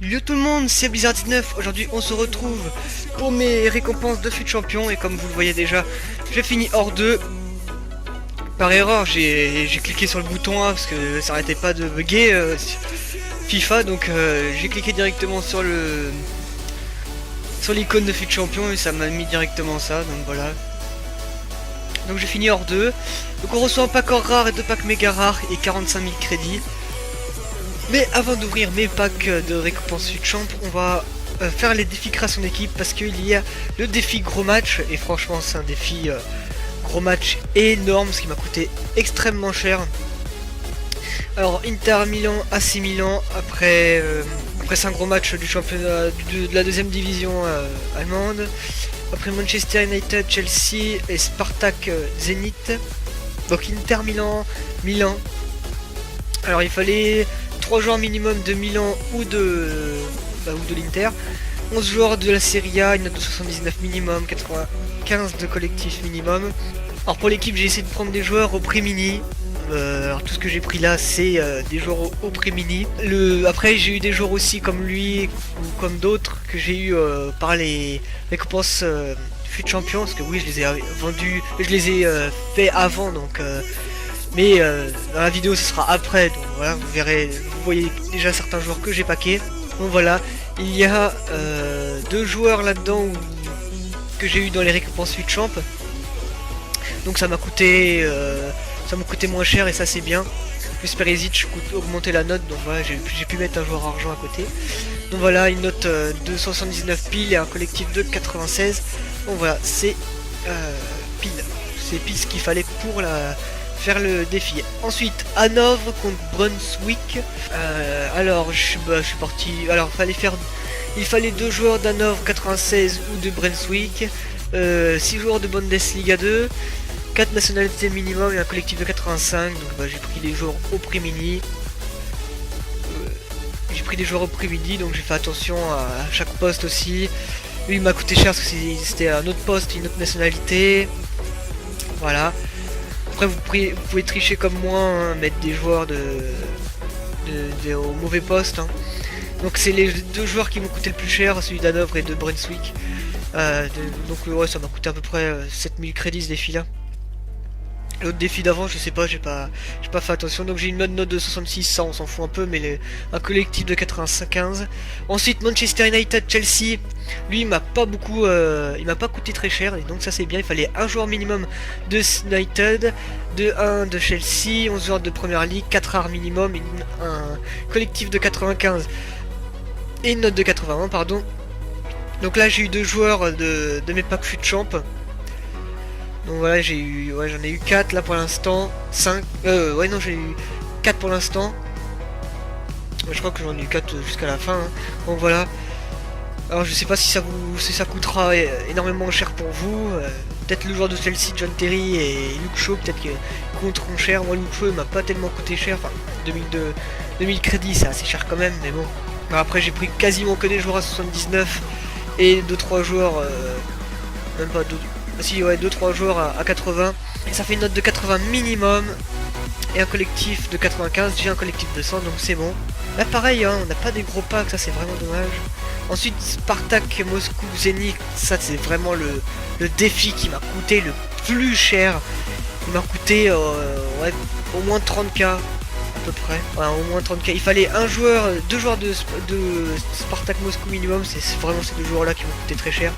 Yo tout le monde, c'est Blizzard19. Aujourd'hui on se retrouve pour mes récompenses de FUT Champion. Et comme vous le voyez déjà, j'ai fini hors 2. Par erreur j'ai cliqué sur le bouton A parce que ça arrêtait pas de bugger FIFA. Donc j'ai cliqué directement sur l'icône de FUT Champion et ça m'a mis directement ça. Donc voilà. Donc j'ai fini hors 2. Donc on reçoit un pack hors rare et 2 packs méga rares et 45 000 crédits. Mais avant d'ouvrir mes packs de récompenses FUT Champ, on va faire les défis création d'équipe parce qu'il y a le défi gros match. Et franchement c'est un défi gros match énorme, ce qui m'a coûté extrêmement cher. Alors Inter Milan, AC Milan, après c'est un gros match du championnat de la deuxième division allemande. Après Manchester United, Chelsea et Spartak Zenit. Donc Inter Milan, Milan. Alors il fallait 3 joueurs minimum de Milan ou de l'Inter, 11 joueurs de la Serie A, une note de 79 minimum, 95 de collectif minimum. Alors pour l'équipe j'ai essayé de prendre des joueurs au prix mini. Alors tout ce que j'ai pris là c'est des joueurs au prix mini. Après j'ai eu des joueurs aussi comme lui ou comme d'autres que j'ai eu par les récompenses FUT Champion, parce que oui je les ai vendus, je les ai fait avant donc mais dans la vidéo ce sera après, donc voilà, vous verrez, vous voyez déjà certains joueurs que j'ai paqués. Donc voilà, il y a 2 joueurs là-dedans que j'ai eu dans les récompenses FUT Champ. Donc ça m'a coûté moins cher et ça c'est bien. Plus Perisic augmenter la note, donc voilà, j'ai pi mettre un joueur argent à côté. Donc voilà, une note de 79 piles et un collectif de 96. Donc voilà, c'est pile. C'est pile ce qu'il fallait pour faire le défi. Ensuite Hanovre contre Brunswick. Alors je suis parti. Alors il fallait 2 joueurs d'Hanovre 96 ou de Brunswick, 6 joueurs de Bundesliga 2, 4 nationalités minimum et un collectif de 85. Donc j'ai pris les joueurs au prix mini. Donc j'ai fait attention à chaque poste aussi. Lui il m'a coûté cher parce que c'était un autre poste, une autre nationalité. Voilà. Après vous pouvez tricher comme moi, hein, mettre des joueurs au mauvais poste. Hein. Donc c'est les 2 joueurs qui m'ont coûté le plus cher, celui d'Hanovre et de Brunswick. Donc ouais, ça m'a coûté à peu près 7000 crédits ce défi là. L'autre défi d'avant je sais pas, j'ai pas fait attention. Donc j'ai une note de 66, ça on s'en fout un peu, mais un collectif de 95. Ensuite Manchester United Chelsea, lui il m'a pas coûté très cher, et donc ça c'est bien. Il fallait un joueur minimum de United, de 1 de Chelsea, 11 joueurs de Première Ligue, 4 rares minimum et un collectif de 95 et une note de 81 pardon. Donc là j'ai eu 2 joueurs de mes packs FUT Champ. Donc voilà, j'en ai eu 4 là pour l'instant, 5, ouais non j'ai eu 4 pour l'instant. Je crois que j'en ai eu 4 jusqu'à la fin, hein. Donc voilà. Alors je sais pas si ça coûtera énormément cher pour vous. Peut-être le joueur de Chelsea, John Terry et Luke Shaw, peut-être qu'ils coûteront cher. Moi Luke Shaw il m'a pas tellement coûté cher, enfin 2000 crédits c'est assez cher quand même, mais bon. Alors, après j'ai pris quasiment que des joueurs à 79 et 2-3 joueurs, même pas 2... Si ouais, 2-3 joueurs à 80. Et ça fait une note de 80 minimum. Et un collectif de 95. J'ai un collectif de 100 donc c'est bon. Là pareil hein, on n'a pas des gros packs, ça c'est vraiment dommage. Ensuite Spartak Moscou Zenit, ça c'est vraiment le défi qui m'a coûté le plus cher. Il m'a coûté ouais, au moins 30k à peu près. Ouais, au moins 30k. Il fallait 2 joueurs de Spartak Moscou minimum, c'est vraiment ces 2 joueurs là qui m'ont coûté très cher.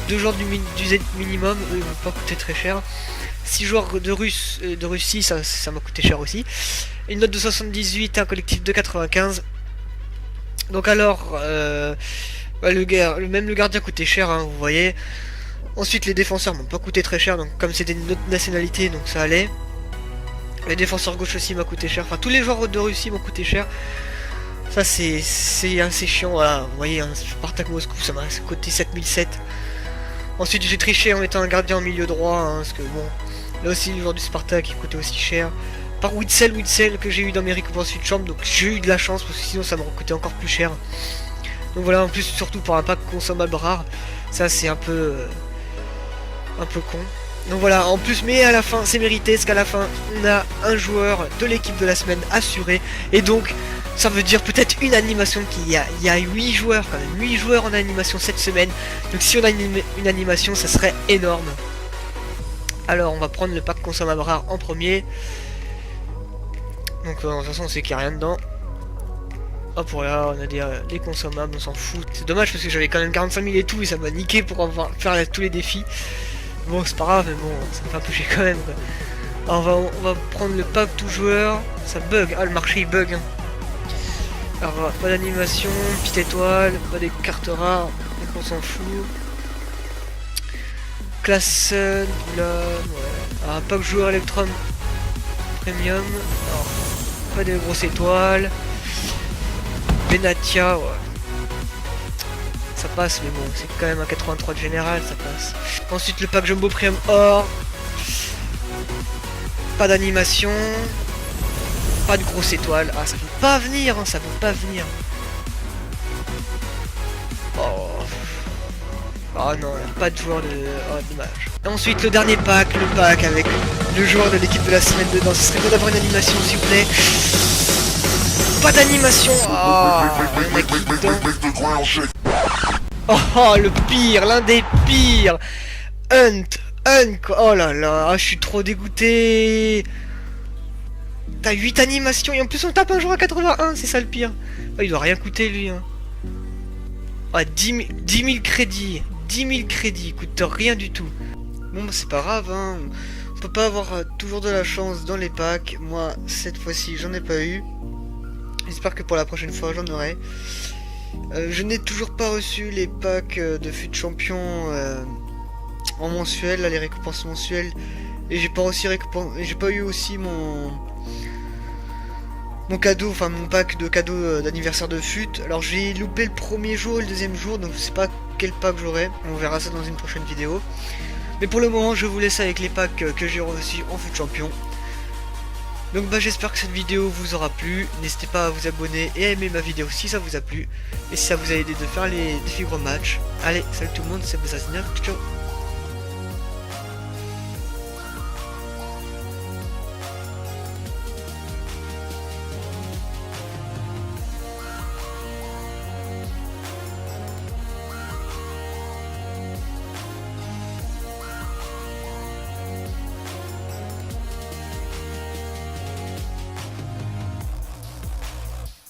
2 joueurs du Z minimum, eux ils m'ont pas coûté très cher. 6 joueurs de Russie, ça m'a coûté cher aussi. Une note de 78, un collectif de 95. Donc alors le gardien coûtait cher, hein, vous voyez. Ensuite les défenseurs m'ont pas coûté très cher, donc comme c'était une autre nationalité donc ça allait. Les défenseurs gauche aussi m'a coûté cher, enfin tous les joueurs de Russie m'ont coûté cher. Ça c'est assez chiant, voilà, vous voyez, hein, Spartak Moscou ça m'a coûté 7007. Ensuite j'ai triché en mettant un gardien en milieu droit, hein, parce que bon, là aussi le joueur du Spartak il coûtait aussi cher. Par Witzel que j'ai eu dans mes récompenses FUT Champ, donc j'ai eu de la chance parce que sinon ça m'aurait coûté encore plus cher. Donc voilà, en plus surtout pour un pack consommable rare, ça c'est un peu con. Donc voilà, en plus, mais à la fin, c'est mérité, parce qu'à la fin, on a un joueur de l'équipe de la semaine assuré. Et donc, ça veut dire peut-être une animation il y a 8 joueurs quand même, 8 joueurs en animation cette semaine. Donc si on a une animation, ça serait énorme. Alors, on va prendre le pack consommable rare en premier. Donc, de toute façon, on sait qu'il n'y a rien dedans. Hop, voilà, on a des consommables, on s'en fout. C'est dommage parce que j'avais quand même 45 000 et tout, et ça m'a niqué pour faire tous les défis. Bon, c'est pas grave, mais bon, ça me fait un peu chier quand même, quoi. Alors, on va prendre le pack tout joueur. Ça bug, ah, le marché il bug, hein. Alors, pas d'animation, petite étoile, pas des cartes rares, donc on s'en fout. Classe Sun, là, ouais. Alors, pack joueur Electron Premium. Alors, pas de grosses étoiles. Benatia, ouais. Ça passe, mais bon, c'est quand même un 83 de général, ça passe. Ensuite, le pack Jumbo Premium Or. Pas d'animation. Pas de grosse étoile. Ah, ça peut pas venir, hein, ça peut pas venir. Oh. Oh non, pas de joueur de... Oh, dommage. Et ensuite, le dernier pack, le pack avec le joueur de l'équipe de la semaine dedans. Ce serait bien d'avoir une animation, s'il vous plaît. Pas d'animation. Oh, il y en a qui dedans. Oh, le pire, l'un des pires. Hunt, quoi. Oh là là, je suis trop dégoûté. T'as 8 animations et en plus on tape un jour à 81, c'est ça le pire. Oh, il doit rien coûter lui, hein. Ah, 10 000 crédits. 10 000 crédits, coûte rien du tout. Bon, bah, c'est pas grave, hein. On peut pas avoir toujours de la chance dans les packs. Moi, cette fois-ci, j'en ai pas eu. J'espère que pour la prochaine fois, j'en aurai. Je n'ai toujours pas reçu les packs de fut champion en mensuel, là, les récompenses mensuelles. Et j'ai pas aussi j'ai pas eu aussi mon cadeau, enfin mon pack de cadeaux d'anniversaire de fut. Alors j'ai loupé le premier jour et le deuxième jour, donc je sais pas quel pack j'aurai. On verra ça dans une prochaine vidéo. Mais pour le moment, je vous laisse avec les packs que j'ai reçus en fut champion. Donc bah j'espère que cette vidéo vous aura plu. N'hésitez pas à vous abonner et à aimer ma vidéo si ça vous a plu. Et si ça vous a aidé de faire les défis gros match. Allez, salut tout le monde, c'est Bozazina, ciao.